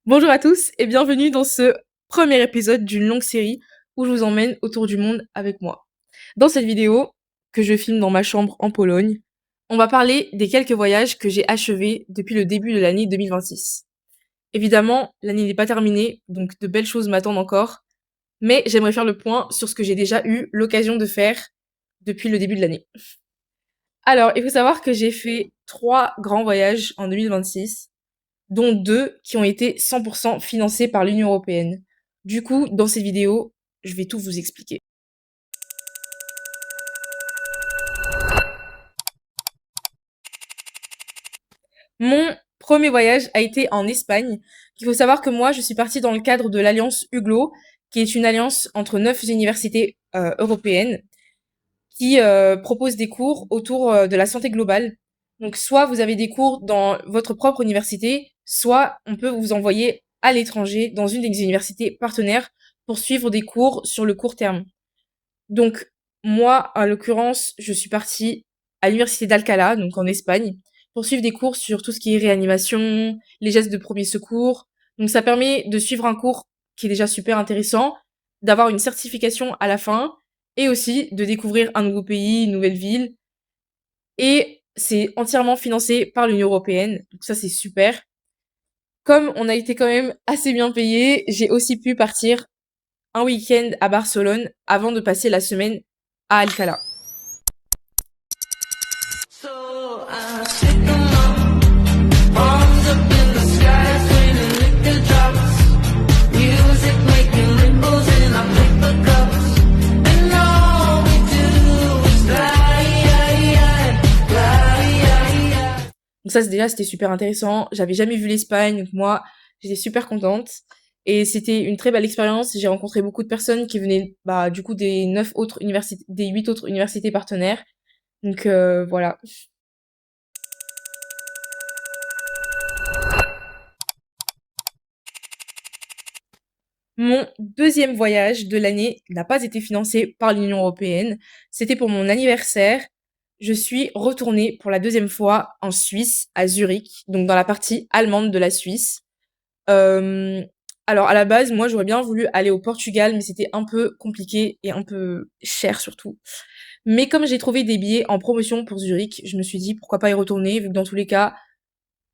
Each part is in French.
Bonjour à tous et bienvenue dans ce premier épisode d'une longue série où je vous emmène autour du monde avec moi. Dans cette vidéo, que je filme dans ma chambre en Pologne, on va parler des quelques voyages que j'ai achevés depuis le début de l'année 2026. Évidemment, l'année n'est pas terminée, donc de belles choses m'attendent encore, mais j'aimerais faire le point sur ce que j'ai déjà eu l'occasion de faire depuis le début de l'année. Alors, il faut savoir que j'ai fait 3 grands voyages en 2026, dont 2 qui ont été 100% financés par l'Union européenne. Du coup, dans cette vidéo, je vais tout vous expliquer. Mon premier voyage a été en Espagne. Il faut savoir que moi, je suis partie dans le cadre de l'alliance UGLO, qui est une alliance entre 9 universités européennes qui propose des cours autour de la santé globale. Donc, soit vous avez des cours dans votre propre université, soit on peut vous envoyer à l'étranger dans une des universités partenaires pour suivre des cours sur le court terme. Donc, moi, en l'occurrence, je suis partie à l'université d'Alcalá, donc en Espagne, pour suivre des cours sur tout ce qui est réanimation, les gestes de premier secours. Donc, ça permet de suivre un cours qui est déjà super intéressant, d'avoir une certification à la fin, et aussi de découvrir un nouveau pays, une nouvelle ville. Et c'est entièrement financé par l'Union européenne, donc ça c'est super. Comme on a été quand même assez bien payé, j'ai aussi pu partir un week-end à Barcelone avant de passer la semaine à Alcalá. So I stick 'em up, arms up in the sky, screaming liquor drops, music making ripples in our paper cups, and all we do is fly. Donc ça, c'était super intéressant. J'avais jamais vu l'Espagne, donc moi, j'étais super contente. Et c'était une très belle expérience. J'ai rencontré beaucoup de personnes qui venaient, bah, du coup, des 9 autres universités, des 8 autres universités partenaires. Donc, voilà. Mon deuxième voyage de l'année n'a pas été financé par l'Union européenne. C'était pour mon anniversaire. Je suis retournée pour la deuxième fois en Suisse, à Zurich, donc dans la partie allemande de la Suisse. Euh, alors à la base, moi j'aurais bien voulu aller au Portugal, mais c'était un peu compliqué et un peu cher surtout. Mais comme j'ai trouvé des billets en promotion pour Zurich, je me suis dit pourquoi pas y retourner, vu que dans tous les cas,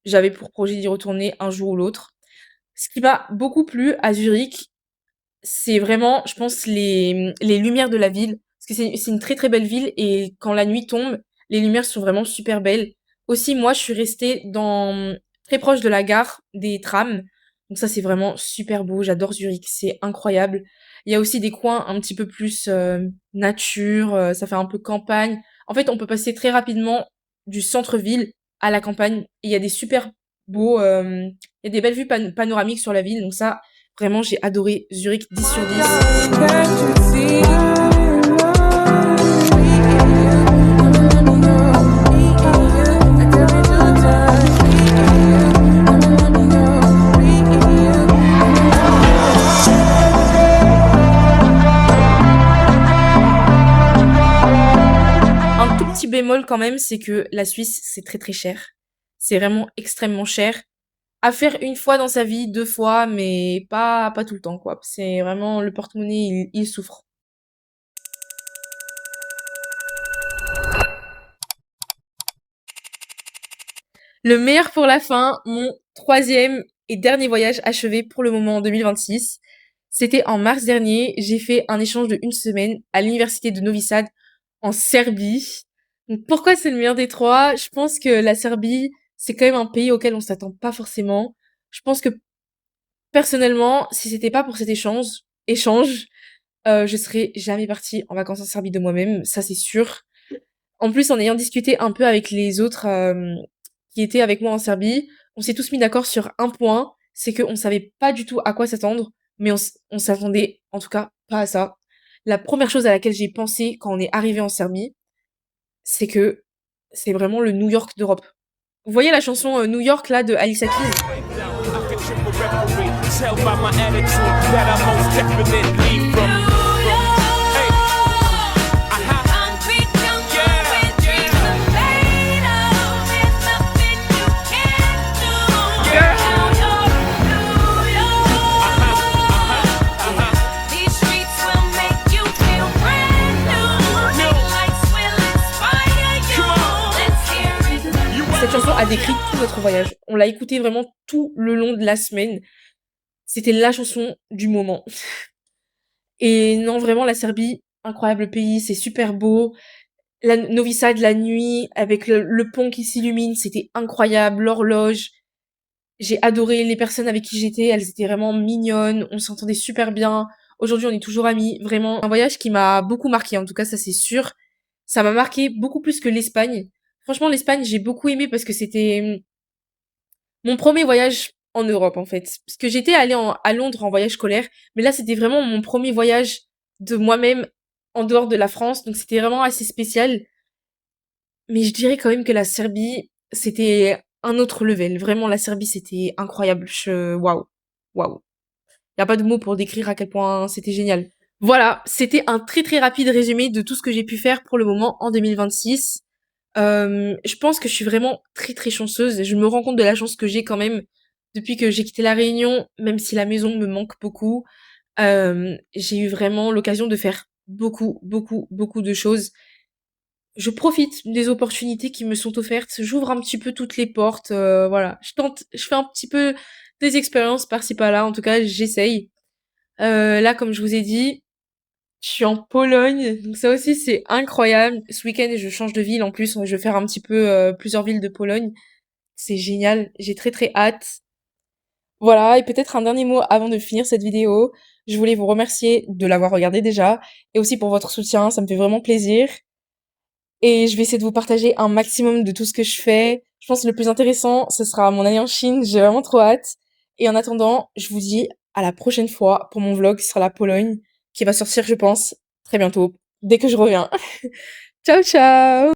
j'avais pour projet d'y retourner un jour ou l'autre. Ce qui m'a beaucoup plu à Zurich, c'est vraiment, je pense, les lumières de la ville. Parce que c'est une très très belle ville et quand la nuit tombe, les lumières sont vraiment super belles. Aussi, moi, je suis restée très proche de la gare des trams. Donc ça, c'est vraiment super beau. J'adore Zurich. C'est incroyable. Il y a aussi des coins un petit peu plus nature. Ça fait un peu campagne. En fait, on peut passer très rapidement du centre-ville à la campagne. Et il y a des super beaux, il y a des belles vues panoramiques sur la ville. Donc ça, vraiment, j'ai adoré Zurich 10 sur 10. Un tout petit bémol quand même, c'est que la Suisse, c'est très très cher. C'est vraiment extrêmement cher. À faire une fois dans sa vie, 2 fois, mais pas tout le temps, quoi. C'est vraiment le porte-monnaie, il souffre. Le meilleur pour la fin, mon troisième et dernier voyage achevé pour le moment en 2026. C'était en mars dernier. J'ai fait un échange de 1 semaine à l'université de Novi Sad en Serbie. Donc pourquoi c'est le meilleur des trois? Je pense que la Serbie, c'est quand même un pays auquel on s'attend pas forcément. Je pense que personnellement, si c'était pas pour cet échange, je serais jamais partie en vacances en Serbie de moi-même, ça c'est sûr. En plus, en ayant discuté un peu avec les autres qui étaient avec moi en Serbie, on s'est tous mis d'accord sur un point, c'est qu'on savait pas du tout à quoi s'attendre, mais on s'attendait en tout cas pas à ça. La première chose à laquelle j'ai pensé quand on est arrivé en Serbie, c'est que c'est vraiment le New York d'Europe. Vous voyez la chanson New York là de Alicia Keys? Tell by my attitude that I most definitely from. Hey, a décrit tout notre voyage. On l'a écouté vraiment tout le long de la semaine. C'était la chanson du moment. Et non, vraiment, la Serbie, incroyable pays, c'est super beau. La Novi Sad, la nuit, avec le pont qui s'illumine, c'était incroyable. L'horloge, j'ai adoré les personnes avec qui j'étais, elles étaient vraiment mignonnes, on s'entendait super bien. Aujourd'hui, on est toujours amis. Vraiment, un voyage qui m'a beaucoup marqué, en tout cas, ça c'est sûr. Ça m'a marqué beaucoup plus que l'Espagne. Franchement, l'Espagne, j'ai beaucoup aimé parce que c'était mon premier voyage en Europe, en fait. Parce que j'étais allée à Londres en voyage scolaire, mais là, c'était vraiment mon premier voyage de moi-même en dehors de la France, donc c'était vraiment assez spécial. Mais je dirais quand même que la Serbie, c'était un autre level. Vraiment, la Serbie, c'était incroyable. Waouh. Waouh. Y a pas de mots pour décrire à quel point c'était génial. Voilà, c'était un très très rapide résumé de tout ce que j'ai pu faire pour le moment en 2026. Je pense que je suis vraiment très très chanceuse. Je me rends compte de la chance que j'ai quand même depuis que j'ai quitté la Réunion, même si la maison me manque beaucoup. J'ai eu vraiment l'occasion de faire beaucoup beaucoup beaucoup de choses. Je profite des opportunités qui me sont offertes. J'ouvre un petit peu toutes les portes. Voilà, je tente, je fais un petit peu des expériences par-ci par-là. En tout cas, j'essaye. Là, comme je vous ai dit, je suis en Pologne, donc ça aussi c'est incroyable. Ce week-end, je change de ville en plus. Je vais faire un petit peu plusieurs villes de Pologne. C'est génial. J'ai très très hâte. Voilà, et peut-être un dernier mot avant de finir cette vidéo. Je voulais vous remercier de l'avoir regardé déjà, et aussi pour votre soutien. Ça me fait vraiment plaisir. Et je vais essayer de vous partager un maximum de tout ce que je fais. Je pense que le plus intéressant, ce sera mon année en Chine. J'ai vraiment trop hâte. Et en attendant, je vous dis à la prochaine fois pour mon vlog sur la Pologne, qui va sortir, je pense, très bientôt, dès que je reviens. Ciao, ciao!